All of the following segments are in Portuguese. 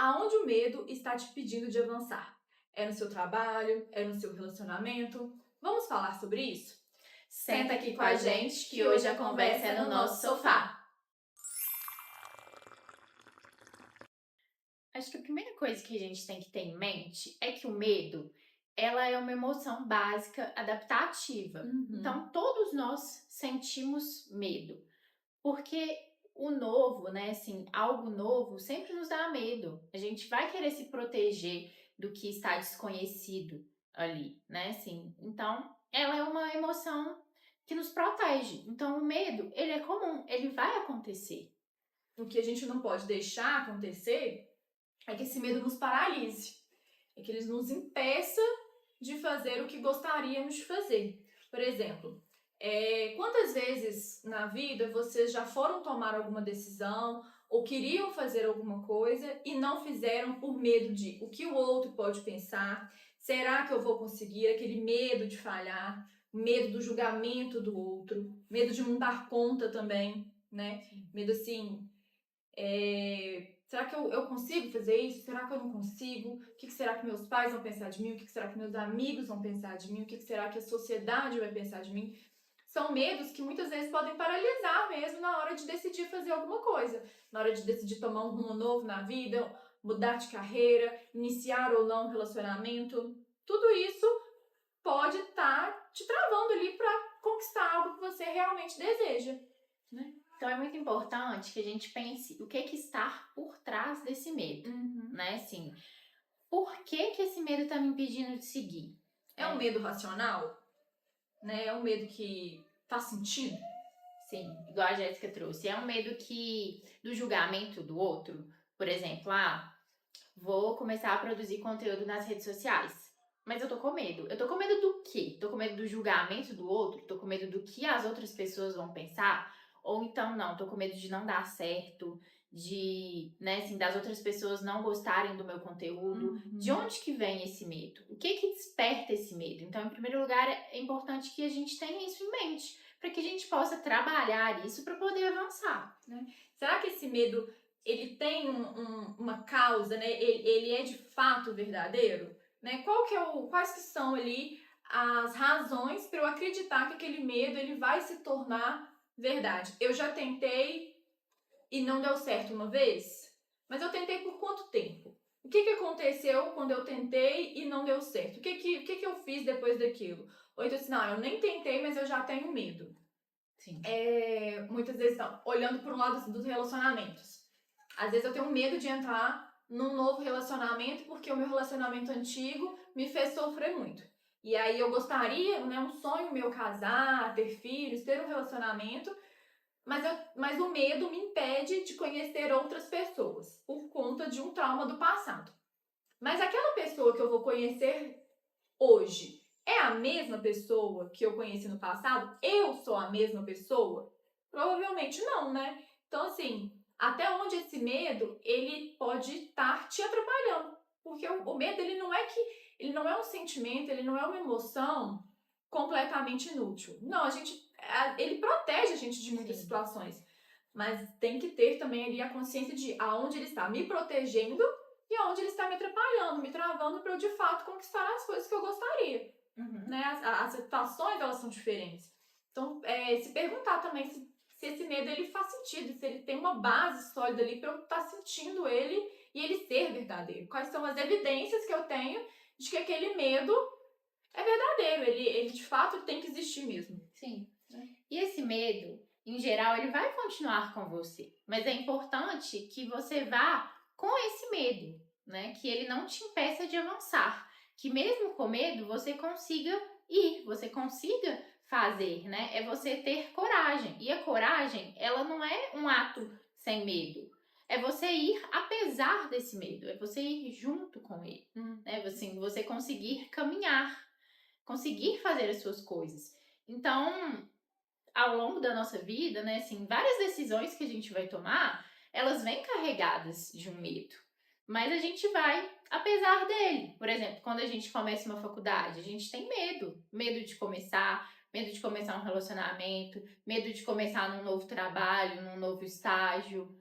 aonde o medo está te pedindo de avançar? É no seu trabalho? É no seu relacionamento? Vamos falar sobre isso? Senta aqui com a gente que hoje a conversa é no nosso sofá. Acho que a primeira coisa que a gente tem que ter em mente é que o medo, ela é uma emoção básica adaptativa. Então, todos nós sentimos medo, porque o novo, né, assim, algo novo sempre nos dá medo. A gente vai querer se proteger do que está desconhecido ali, né, assim. Então, ela é uma emoção que nos protege. Então, o medo, ele é comum, ele vai acontecer. O que a gente não pode deixar acontecer é que esse medo nos paralise, é que ele nos impeça de fazer o que gostaríamos de fazer. Por exemplo, quantas vezes na vida vocês já foram tomar alguma decisão ou queriam fazer alguma coisa e não fizeram por medo de o que o outro pode pensar? Será que eu vou conseguir? Aquele medo de falhar, medo do julgamento do outro, medo de não dar conta também, né? Medo assim, será que eu consigo fazer isso? Será que eu não consigo? O que será que meus pais vão pensar de mim? O que será que meus amigos vão pensar de mim? O que será que a sociedade vai pensar de mim? São medos que muitas vezes podem paralisar mesmo na hora de decidir fazer alguma coisa. Na hora de decidir tomar um rumo novo na vida, mudar de carreira, iniciar ou não um relacionamento. Tudo isso pode estar te travando ali para conquistar algo que você realmente deseja, né? Então, é muito importante que a gente pense o que está por trás desse medo, né? Assim, por que esse medo está me impedindo de seguir? É um medo racional, né? É um medo que faz sentido. Sim, igual a Jéssica trouxe. É um medo que do julgamento do outro. Por exemplo, vou começar a produzir conteúdo nas redes sociais. Mas eu tô com medo. Eu tô com medo do quê? Tô com medo do julgamento do outro? Tô com medo do que as outras pessoas vão pensar? Ou então não, tô com medo de não dar certo, de, né, assim, das outras pessoas não gostarem do meu conteúdo. De onde que vem esse medo? O que que desperta esse medo? Então, em primeiro lugar, é importante que a gente tenha isso em mente, para que a gente possa trabalhar isso para poder avançar, né? Será que esse medo ele tem uma causa, né? Ele é de fato verdadeiro, né? Quais que são ali as razões para eu acreditar que aquele medo ele vai se tornar verdade? Eu já tentei e não deu certo uma vez, mas eu tentei por quanto tempo? O que aconteceu quando eu tentei e não deu certo? O que eu fiz depois daquilo? Ou então assim, não, eu nem tentei, mas eu já tenho medo. Sim. Muitas vezes, não, olhando por um lado dos relacionamentos. Às vezes eu tenho medo de entrar num novo relacionamento porque o meu relacionamento antigo me fez sofrer muito. E aí eu gostaria, né, um sonho meu casar, ter filhos, ter um relacionamento, mas o medo me impede de conhecer outras pessoas por conta de um trauma do passado. Mas aquela pessoa que eu vou conhecer hoje é a mesma pessoa que eu conheci no passado? Eu sou a mesma pessoa? Provavelmente não, né? Então, assim, até onde esse medo, ele pode estar te atrapalhando. Porque o medo, ele não é um sentimento, ele não é uma emoção completamente inútil. Não, ele protege a gente de muitas situações. Mas tem que ter também ali a consciência de aonde ele está me protegendo e aonde ele está me atrapalhando, me travando para eu de fato conquistar as coisas que eu gostaria. Né? As situações, elas são diferentes. Então, se perguntar também se esse medo ele faz sentido, se ele tem uma base sólida ali para eu estar sentindo ele e ele ser verdadeiro. Quais são as evidências que eu tenho de que aquele medo é verdadeiro, ele de fato tem que existir mesmo. Sim. E esse medo, em geral, ele vai continuar com você. Mas é importante que você vá com esse medo, né? Que ele não te impeça de avançar. Que mesmo com medo, você consiga ir, você consiga fazer, né? É você ter coragem. E a coragem, ela não é um ato sem medo. É você ir apesar desse medo. É você ir junto com ele. Né? Assim, você conseguir caminhar, conseguir fazer as suas coisas. Então, ao longo da nossa vida, né, assim, várias decisões que a gente vai tomar, elas vêm carregadas de um medo. Mas a gente vai, apesar dele. Por exemplo, quando a gente começa uma faculdade, a gente tem medo. Medo de começar um relacionamento, medo de começar num novo trabalho, num novo estágio.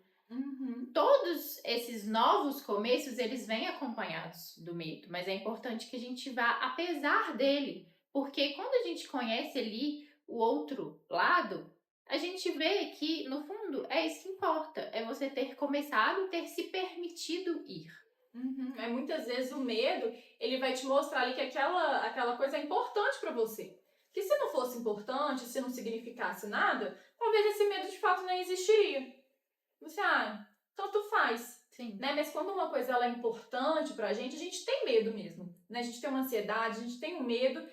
Todos esses novos começos, eles vêm acompanhados do medo, mas é importante que a gente vá apesar dele, porque quando a gente conhece ali o outro lado, a gente vê que, no fundo, é isso que importa, é você ter começado, ter se permitido ir. Muitas vezes o medo, ele vai te mostrar ali que aquela coisa é importante para você. Que se não fosse importante, se não significasse nada, talvez esse medo de fato nem existiria. Você, tanto faz. Sim. Né? Mas quando uma coisa ela é importante pra gente, a gente tem medo mesmo. Né? A gente tem uma ansiedade, a gente tem um medo.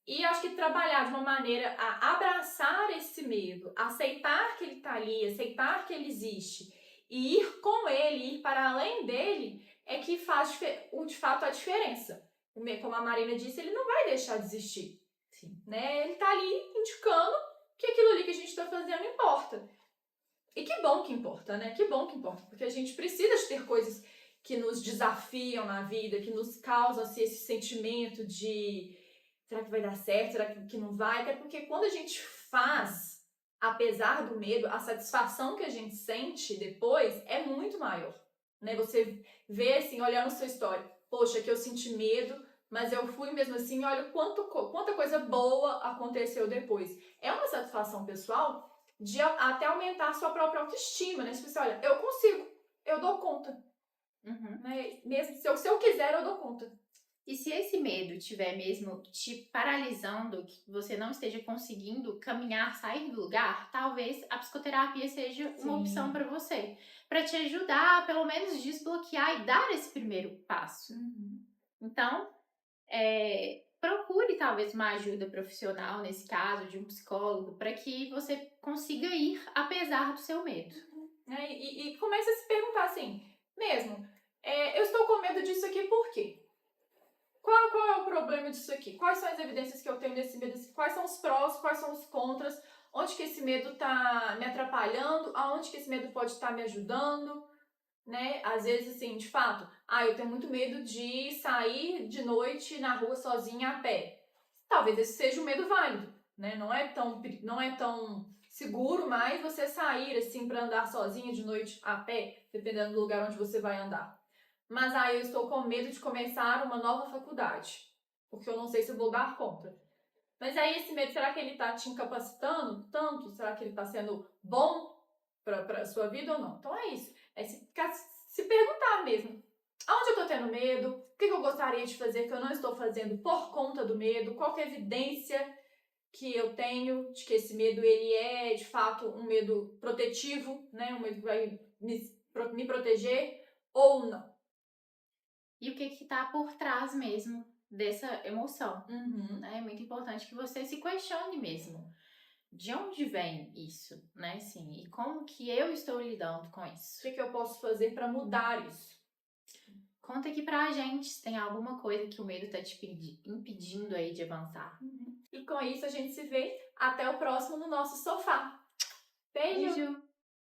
E acho que trabalhar de uma maneira a abraçar esse medo, aceitar que ele tá ali, aceitar que ele existe e ir com ele, ir para além dele, é que faz de fato a diferença. Como a Marina disse, ele não vai deixar de existir. Sim. Né? Ele tá ali indicando que aquilo ali que a gente tá fazendo importa. E que bom que importa, né? Que bom que importa, porque a gente precisa de ter coisas que nos desafiam na vida, que nos causam assim, esse sentimento de será que vai dar certo, será que não vai? Até porque quando a gente faz, apesar do medo, a satisfação que a gente sente depois é muito maior, né? Você vê assim, olhando sua história, poxa, que eu senti medo, mas eu fui mesmo assim, olha quanta coisa boa aconteceu depois. É uma satisfação pessoal de até aumentar a sua própria autoestima, né? Tipo assim, olha, eu consigo, eu dou conta. Né? Mesmo se eu quiser, eu dou conta. E se esse medo estiver mesmo te paralisando, que você não esteja conseguindo caminhar, sair do lugar, talvez a psicoterapia seja uma opção para você. Para te ajudar a, pelo menos, desbloquear e dar esse primeiro passo. Então, procure talvez uma ajuda profissional, nesse caso, de um psicólogo, para que você consiga ir apesar do seu medo. E comece a se perguntar assim, mesmo, eu estou com medo disso aqui por quê? Qual é o problema disso aqui? Quais são as evidências que eu tenho desse medo? Quais são os prós, quais são os contras? Onde que esse medo está me atrapalhando? Aonde que esse medo pode estar me ajudando? Né? Às vezes, assim, de fato, eu tenho muito medo de sair de noite na rua sozinha a pé. Talvez esse seja um medo válido, né? Não é tão seguro mais você sair, assim, para andar sozinha de noite a pé, dependendo do lugar onde você vai andar. Mas eu estou com medo de começar uma nova faculdade, porque eu não sei se eu vou dar conta. Mas aí esse medo, será que ele está te incapacitando tanto? Será que ele está sendo bom para a sua vida ou não? Então é isso. É se perguntar mesmo. Aonde eu estou tendo medo? O que eu gostaria de fazer que eu não estou fazendo por conta do medo? Qual que é a evidência que eu tenho de que esse medo ele é, de fato, um medo protetivo, né? Um medo que vai me proteger ou não? E o que está por trás mesmo dessa emoção. Né? É muito importante que você se questione mesmo. De onde vem isso, né? Sim, e como que eu estou lidando com isso? O que eu posso fazer para mudar isso? Conta aqui pra gente se tem alguma coisa que o medo tá te impedindo aí de avançar. E com isso a gente se vê até o próximo no nosso sofá. Beijo!